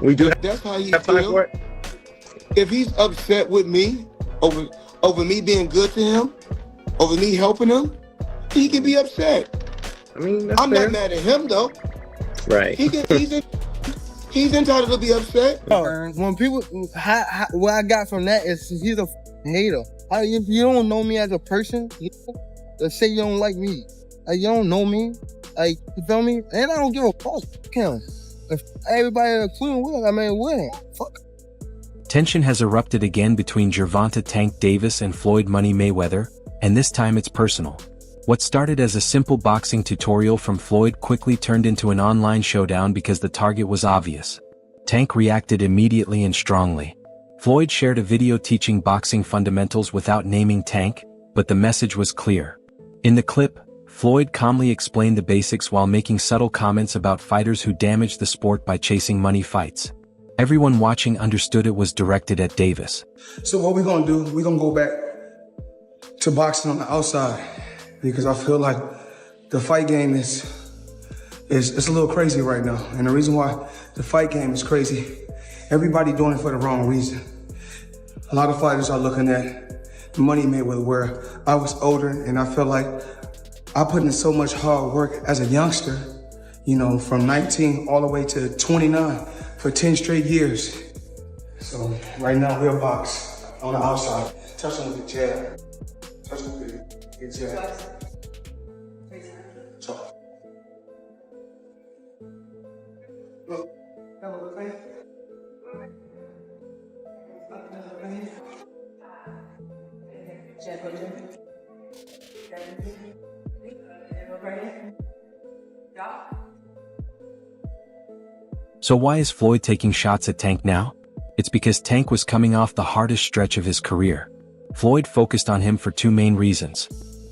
We do That's how he have time for feels. it. If he's upset with me over me being good to him, over me helping him, he can be upset. I mean, that's I'm fair. not mad at him though. Right. He's entitled to be upset. When people, what I got from that is he's a hater. If you don't know me as a person, let's say you don't like me, you don't know me, you feel me? And I don't give a fuck. If everybody including Will, I mean, Will, fuck. Tension has erupted again between Gervonta "Tank" Davis and Floyd "Money" Mayweather, and this time it's personal. What started as a simple boxing tutorial from Floyd quickly turned into an online showdown because the target was obvious. Tank reacted immediately and strongly. Floyd shared a video teaching boxing fundamentals without naming Tank, but the message was clear. In the clip, Floyd calmly explained the basics while making subtle comments about fighters who damaged the sport by chasing money fights. Everyone watching understood it was directed at Davis. So what we're gonna do, we're gonna go back to boxing on the outside, because I feel like the fight game is a little crazy right now. And the reason why the fight game is crazy, everybody doing it for the wrong reason. A lot of fighters are looking at Money Mayweather, where I was older and I felt like I put in so much hard work as a youngster, you know, from 19 all the way to 29 for 10 straight years. So right now we'll box on the outside. Touch him with the jab. Touch him with the jab. So. Look. So why is Floyd taking shots at Tank now? It's because Tank was coming off the hardest stretch of his career. Floyd focused on him for two main reasons.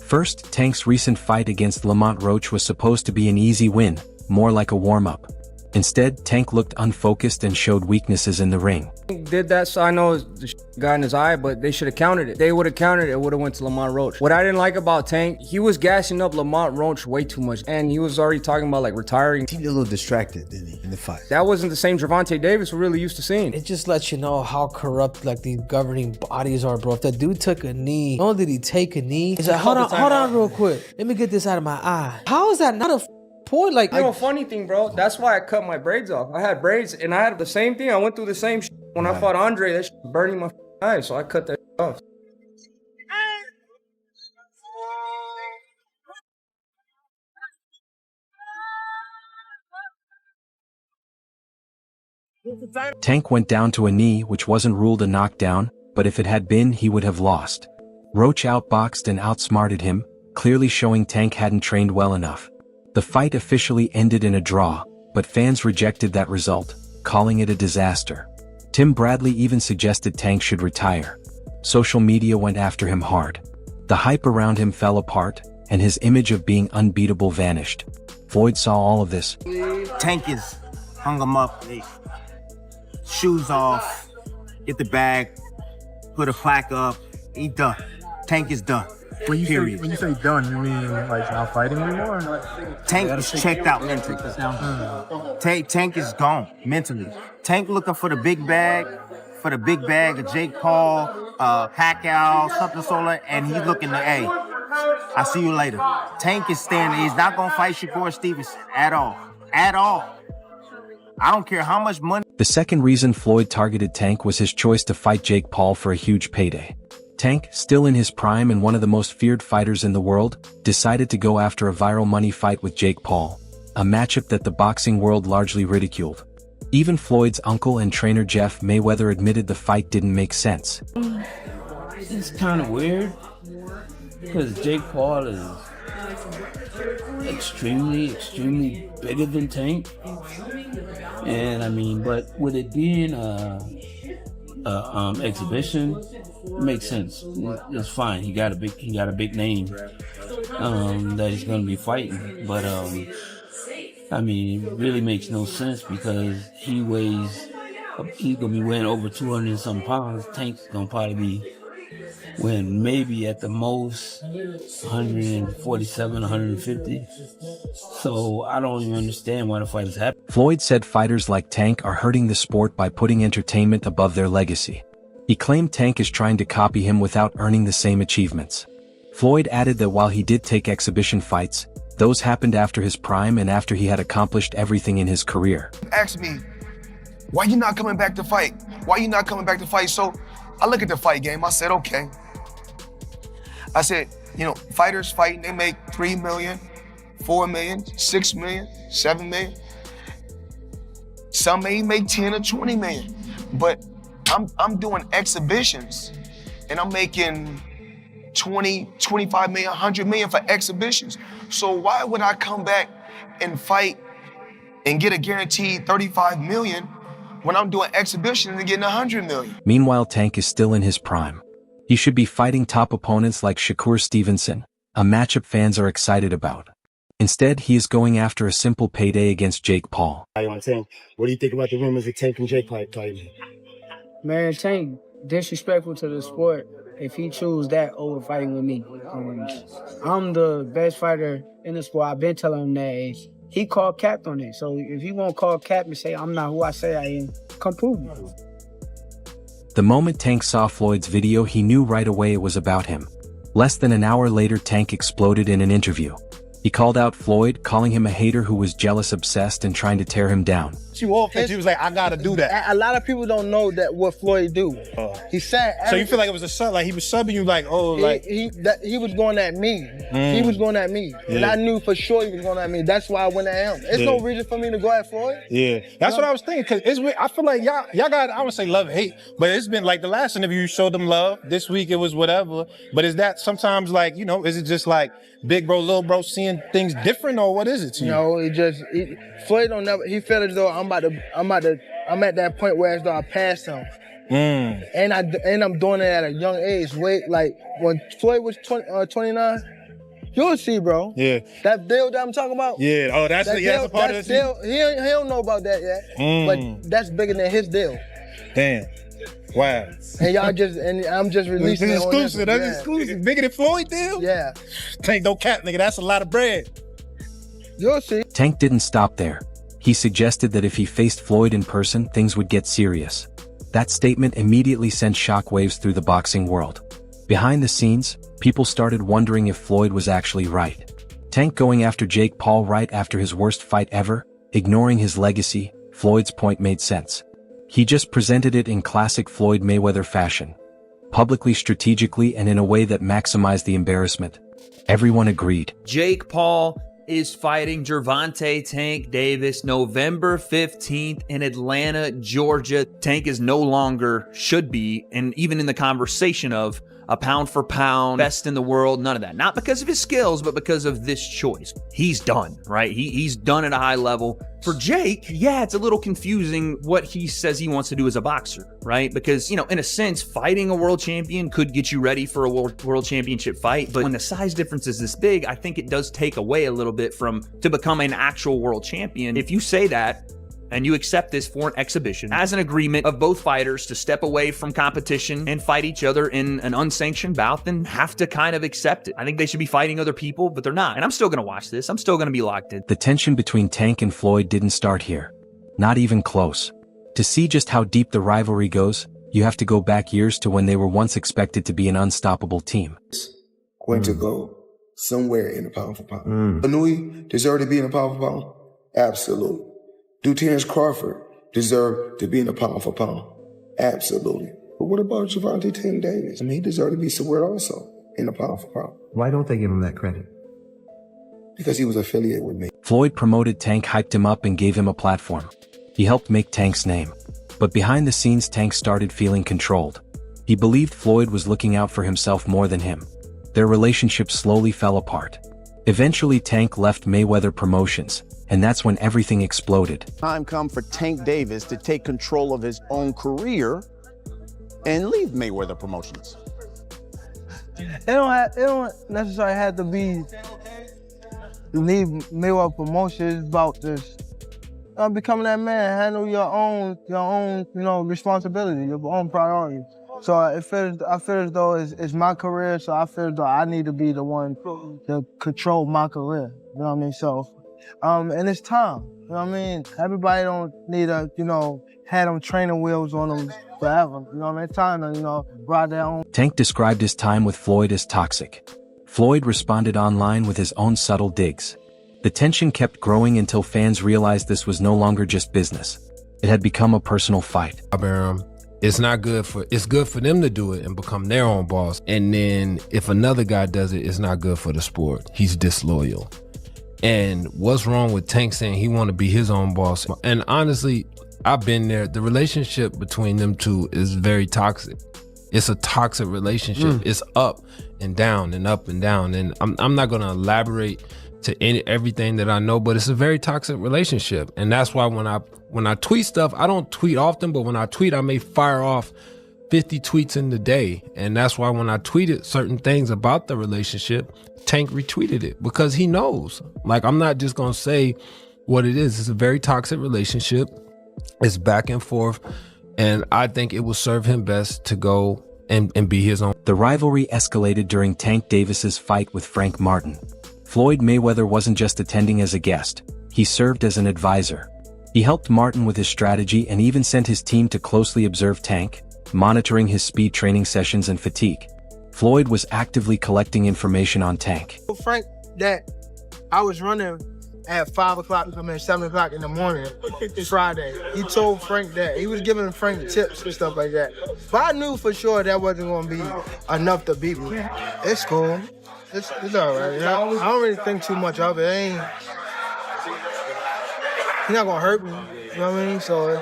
First, Tank's recent fight against Lamont Roach was supposed to be an easy win, more like a warm-up. Instead, Tank looked unfocused and showed weaknesses in the ring. Did that, so I know the got in his eye, but they should have countered it. They would have countered it, it would have went to Lamont Roach. What I didn't like about Tank, he was gassing up Lamont Roach way too much, and he was already talking about like retiring. He did a little distracted, didn't he, in the fight? That wasn't the same Gervonta Davis we're really used to seeing. It just lets you know how corrupt like these governing bodies are, bro. If that dude took a knee, not only did he take a knee, he said, hold on real quick. Let me get this out of my eye. How is that not a point? Like, you know, funny thing, bro, that's why I cut my braids off. I had braids and I had the same thing. I went through the same shit. When I fought Andre, that shit burning my eyes, so I cut that off. Tank went down to a knee, which wasn't ruled a knockdown, but if it had been, he would have lost. Roach outboxed and outsmarted him, clearly showing Tank hadn't trained well enough. The fight officially ended in a draw, but fans rejected that result, calling it a disaster. Tim Bradley even suggested Tank should retire. Social media went after him hard. The hype around him fell apart, and his image of being unbeatable vanished. Floyd saw all of this. Tank is hung him up, shoes off, get the bag, put a plaque up, he done. Tank is done. When you say done, you mean like not fighting anymore? Tank is checked out mentally. Tank is gone mentally. Tank looking for the big bag, of Jake Paul, Pacquiao, something solo, and he's looking to, hey, I'll see you later. Tank is standing. He's not gonna fight Shakur Stevenson at all. At all. I don't care how much money. The second reason Floyd targeted Tank was his choice to fight Jake Paul for a huge payday. Tank, still in his prime and one of the most feared fighters in the world, decided to go after a viral money fight with Jake Paul, a matchup that the boxing world largely ridiculed. Even Floyd's uncle and trainer Jeff Mayweather admitted the fight didn't make sense. It's kind of weird, because Jake Paul is extremely bigger than Tank. And I mean, but with it being exhibition, it makes sense. It's fine. He got a big name that he's gonna be fighting. But I mean, it really makes no sense because he's gonna be weighing over 200 and some pounds. Tank's gonna probably be weighing maybe at the most 147, 150. So I don't even understand why the fight is happening. Floyd said fighters like Tank are hurting the sport by putting entertainment above their legacy. He claimed Tank is trying to copy him without earning the same achievements. Floyd added that while he did take exhibition fights, those happened after his prime and after he had accomplished everything in his career. Asked me, why you not coming back to fight? Why you not coming back to fight? So I look at the fight game, I said, okay. I said, you know, fighters fighting, they make 3 million, 4 million, 6 million, 7 million. Some may make 10 or 20 million, but I'm doing exhibitions and I'm making 20, 25 million, 100 million for exhibitions. So why would I come back and fight and get a guaranteed 35 million when I'm doing exhibitions and getting 100 million? Meanwhile, Tank is still in his prime. He should be fighting top opponents like Shakur Stevenson, a matchup fans are excited about. Instead, he is going after a simple payday against Jake Paul. What do you think about the rumors of Tank and Jake fighting? Man, Tank disrespectful to the sport if he choose that over fighting with me. I'm the best fighter in the sport. I've been telling him that. He called cap on it. So if he won't call cap and say I'm not who I say I am, come prove it. The moment Tank saw Floyd's video, he knew right away it was about him. Less than an hour later, Tank exploded in an interview. He called out Floyd, calling him a hater who was jealous, obsessed, and trying to tear him down. She was like, I gotta do that. A lot of people don't know that what Floyd do. He said. So you feel like it was a sub, like he was subbing you, like, oh, like he was going at me. He was going at me, and I knew for sure he was going at me. That's why I went at him. There's no reason for me to go at Floyd. Yeah, that's what I was thinking. Cause it's weird. I feel like y'all got, I would say love, hate, but it's been like the last interview you showed them love. This week it was whatever. But is that sometimes like, you know, is it just like big bro, little bro seeing things different, or what is it to you? No, Floyd don't never. He felt as though I'm at that point where as though I passed him. And I'm doing it at a young age. Wait, like when Floyd was 29, you'll see, bro. Yeah. That deal that I'm talking about. Yeah. Oh, that's a part of the deal. He don't know about that yet. But that's bigger than his deal. Damn. Wow. And I'm just releasing this it. Exclusive. That's exclusive. Bigger than Floyd deal? Yeah. Tank no cap, nigga. That's a lot of bread. You'll see. Tank didn't stop there. He suggested that if he faced Floyd in person, things would get serious. That statement immediately sent shockwaves through the boxing world. Behind the scenes, people started wondering if Floyd was actually right. Tank going after Jake Paul right after his worst fight ever, ignoring his legacy. Floyd's point made sense. He just presented it in classic Floyd Mayweather fashion. Publicly, strategically, and in a way that maximized the embarrassment. Everyone agreed. Jake Paul is fighting Gervonta Tank Davis November 15th in Atlanta, Georgia. Tank is no longer, should be, and even in the conversation of a pound for pound, best in the world, none of that. Not because of his skills, but because of this choice. He's done, right? He's done at a high level. For Jake, yeah, it's a little confusing what he says he wants to do as a boxer, right? Because, you know, in a sense, fighting a world champion could get you ready for a world championship fight. But when the size difference is this big, I think it does take away a little bit to become an actual world champion. If you say that, and you accept this for an exhibition as an agreement of both fighters to step away from competition and fight each other in an unsanctioned bout, then have to kind of accept it. I think they should be fighting other people, but they're not. And I'm still going to watch this. I'm still going to be locked in. The tension between Tank and Floyd didn't start here. Not even close. To see just how deep the rivalry goes, you have to go back years to when they were once expected to be an unstoppable team. Going to go somewhere in the pound for pound. Anui deserved to be in the pound for pound? Absolutely. Do Terrence Crawford deserve to be in the pound for pound? Absolutely. But what about Gervonta Tank Davis? I mean, he deserved to be somewhere also in the pound for pound. Why don't they give him that credit? Because he was affiliated with me. Floyd promoted Tank, hyped him up, and gave him a platform. He helped make Tank's name. But behind the scenes, Tank started feeling controlled. He believed Floyd was looking out for himself more than him. Their relationship slowly fell apart. Eventually, Tank left Mayweather Promotions, and that's when everything exploded. Time come for Tank Davis to take control of his own career and leave Mayweather Promotions. It don't necessarily have to be leave Mayweather Promotions. It's about just becoming that man, handle your own, responsibility, your own priorities. So I feel as though it's my career, so I feel as though I need to be the one to control my career. You know what I mean? So And it's time. You know what I mean? Everybody don't need to, have them training wheels on them forever. You know what I mean? It's time to, ride their own. Tank described his time with Floyd as toxic. Floyd responded online with his own subtle digs. The tension kept growing until fans realized this was no longer just business. It had become a personal fight. It's not good it's good for them to do it and become their own boss. And then if another guy does it, it's not good for the sport. He's disloyal. And what's wrong with Tank saying he want to be his own boss? And honestly, I've been there. The relationship between them two is very toxic. It's a toxic relationship. It's up and down and up and down. And I'm not going to elaborate to everything that I know, but it's a very toxic relationship. And that's why when I tweet stuff, I don't tweet often, but when I tweet, I may fire off 50 tweets in the day. And that's why when I tweeted certain things about the relationship, Tank retweeted it because he knows. Like, I'm not just going to say what it is. It's a very toxic relationship. It's back and forth. And I think it will serve him best to go and be his own. The rivalry escalated during Tank Davis's fight with Frank Martin. Floyd Mayweather wasn't just attending as a guest. He served as an advisor. He helped Martin with his strategy and even sent his team to closely observe Tank, monitoring his speed training sessions and fatigue. Floyd was actively collecting information on Tank. Frank, that I was running at 7 o'clock in the morning, Friday. He told Frank that. He was giving Frank tips and stuff like that. But I knew for sure that wasn't going to be enough to beat me. It's cool. It's all right. I don't really think too much of it. He's not going to hurt me. You know what I mean? So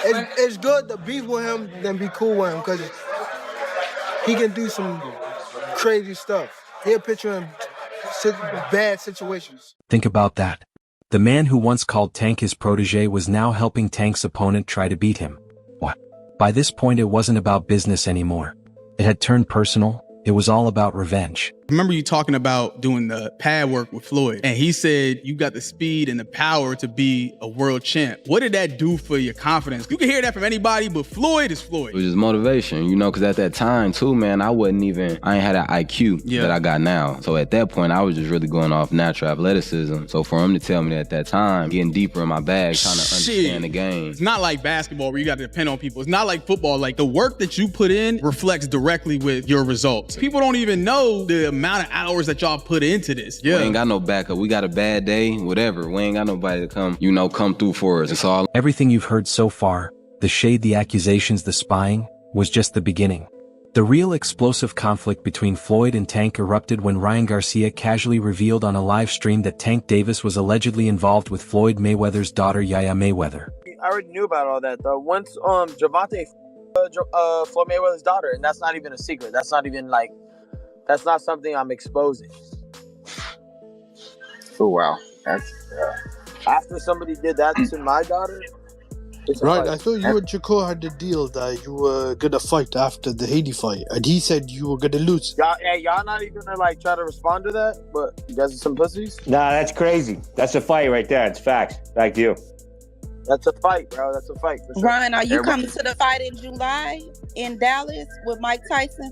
it's good to beef with him than be cool with him because he can do some crazy stuff. He'll put you in bad situations. Think about that. The man who once called Tank his protege was now helping Tank's opponent try to beat him. What? By this point, it wasn't about business anymore. It had turned personal. It was all about revenge. I remember you talking about doing the pad work with Floyd, and he said you got the speed and the power to be a world champ. What did that do for your confidence? You can hear that from anybody, but Floyd is Floyd. It was just motivation, because at that time too, man, I ain't had that IQ that I got now. So at that point, I was just really going off natural athleticism. So for him to tell me that at that time, getting deeper in my bag, trying to understand the game. It's not like basketball where you got to depend on people. It's not like football. Like the work that you put in reflects directly with your results. People don't even know the amount of hours that y'all put into this. We ain't got no backup. We got a bad day, whatever. We ain't got nobody to come through for us. It's all. Everything you've heard so far, the shade, the accusations, the spying, was just the beginning. The real explosive conflict between Floyd and Tank erupted when Ryan Garcia casually revealed on a live stream that Tank Davis was allegedly involved with Floyd Mayweather's daughter, Yaya Mayweather. I already knew about all that, though. Once Gervonta Floyd Mayweather's daughter, and that's not even a secret. That's not something I'm exposing. Oh, wow. That's after somebody did that to my daughter. Right, I thought you and Shakur had the deal that you were gonna fight after the Haiti fight, and he said you were gonna lose. Y'all not even gonna try to respond to that, but you guys are some pussies? Nah, that's crazy. That's a fight right there. It's facts. Back to you. That's a fight, bro. That's a fight. For sure. Ryan, are you coming to the fight in July in Dallas with Mike Tyson?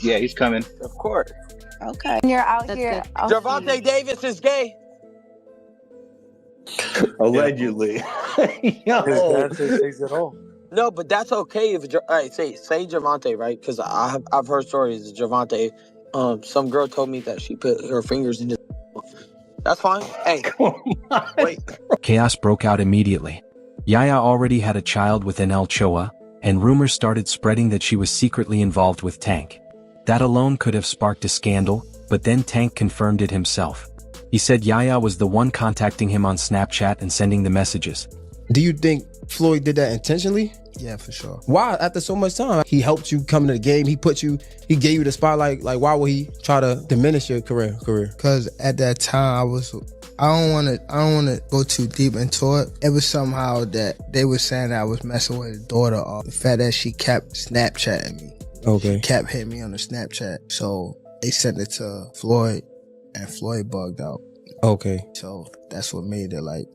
Yeah, he's coming. Of course. Okay. You're out here. Gervonta Davis is gay. Allegedly. No, but that's okay if say Gervonta, right? Because I've heard stories of Gervonta. Some girl told me that she put her fingers in his. That's fine. Hey, wait. Chaos broke out immediately. Yaya already had a child with El Choa, and rumors started spreading that she was secretly involved with Tank. That alone could have sparked a scandal, but then Tank confirmed it himself. He said Yaya was the one contacting him on Snapchat and sending the messages. Do you think Floyd did that intentionally? Yeah, for sure. Why? After so much time, he helped you come to the game. He gave you the spotlight. Like, why would he try to diminish your career? Because at that time, I don't want to go too deep into it. It was somehow that they were saying that I was messing with his daughter, or the fact that she kept Snapchatting me. Okay. She kept hitting me on the Snapchat. So they sent it to Floyd, and Floyd bugged out. Okay. So that's what made it like.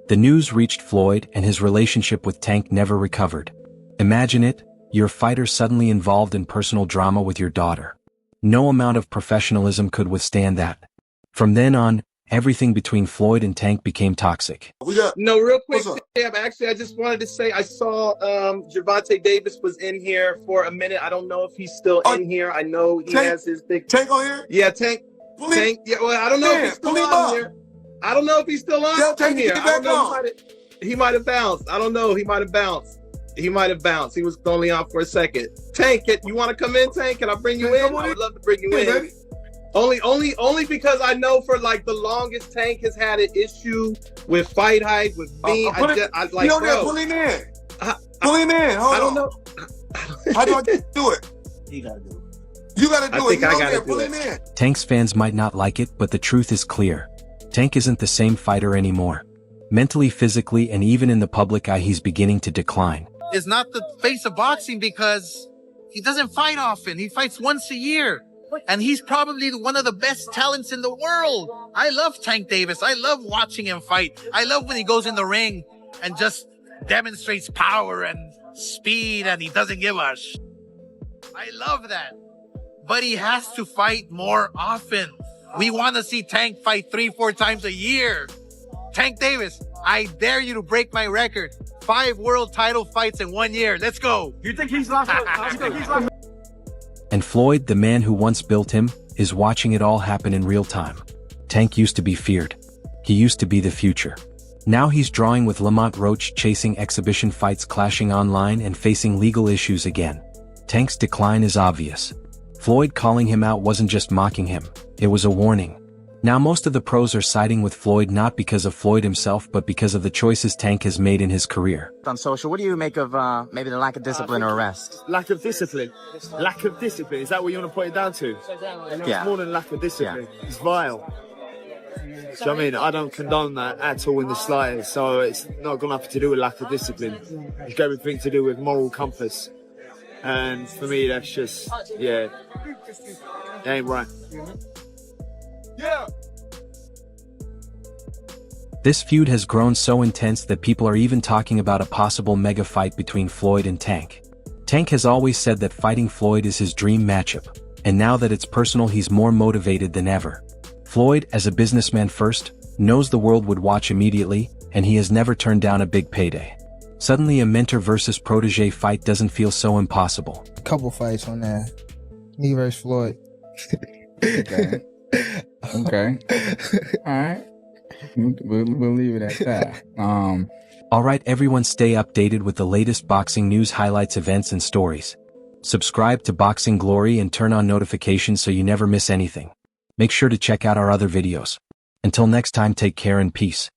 The news reached Floyd, and his relationship with Tank never recovered. Imagine it, you're a fighter suddenly involved in personal drama with your daughter. No amount of professionalism could withstand that. From then on, everything between Floyd and Tank became toxic. No, real quick, Tab, actually, I just wanted to say I saw Gervonta Davis was in here for a minute. I don't know if he's still in here. I know he has his big Tank on here? Yeah, Tank. Yeah, well, I don't know if he's still on here. I don't know if he's still on here. I don't know. He might have bounced. I don't know. He might have bounced. He was only on for a second. Tank, you want to come in, Tank? Can I bring you in? I would love to bring you in. Baby. Only because I know for like the longest Tank has had an issue with fight hype, with me. Pull him in. Pull him in. Hold on. I don't know. How do I do it? You gotta do it. You gotta do I it. think I gotta pull do him in. Tank's fans might not like it, but the truth is clear. Tank isn't the same fighter anymore. Mentally, physically, and even in the public eye, he's beginning to decline. Is not the face of boxing because he doesn't fight often. He fights once a year. And he's probably one of the best talents in the world. I love Tank Davis. I love watching him fight. I love when he goes in the ring and just demonstrates power and speed and he doesn't give a sh. I love that. But he has to fight more often. We want to see Tank fight 3-4 times a year. Tank Davis, I dare you to break my record. 5 world title fights in 1 year. Let's go. You think he's lost? And Floyd, the man who once built him, is watching it all happen in real time. Tank used to be feared. He used to be the future. Now he's drawing with Lamont Roach, chasing exhibition fights, clashing online, and facing legal issues again. Tank's decline is obvious. Floyd calling him out wasn't just mocking him, it was a warning. Now most of the pros are siding with Floyd not because of Floyd himself, but because of the choices Tank has made in his career. On social, what do you make of maybe the lack of discipline or rest? Lack of discipline. Lack of discipline. Is that what you want to put it down to? Yeah. It's more than lack of discipline. Yeah. It's vile. So I mean, I don't condone that at all in the slightest. So it's not got nothing to do with lack of discipline. It's got everything to do with moral compass. And for me, that's just, yeah, it ain't right. Yeah. This feud has grown so intense that people are even talking about a possible mega fight between Floyd and Tank. Tank has always said that fighting Floyd is his dream matchup, and now that it's personal, he's more motivated than ever. Floyd, as a businessman first, knows the world would watch immediately, and he has never turned down a big payday. Suddenly a mentor versus protege fight doesn't feel so impossible. A couple fights on that. Me versus Floyd. Okay. Okay. All right. We'll leave it at that. Alright, everyone, stay updated with the latest boxing news, highlights, events, and stories. Subscribe to Boxing Glory and turn on notifications so you never miss anything. Make sure to check out our other videos. Until next time, take care and peace.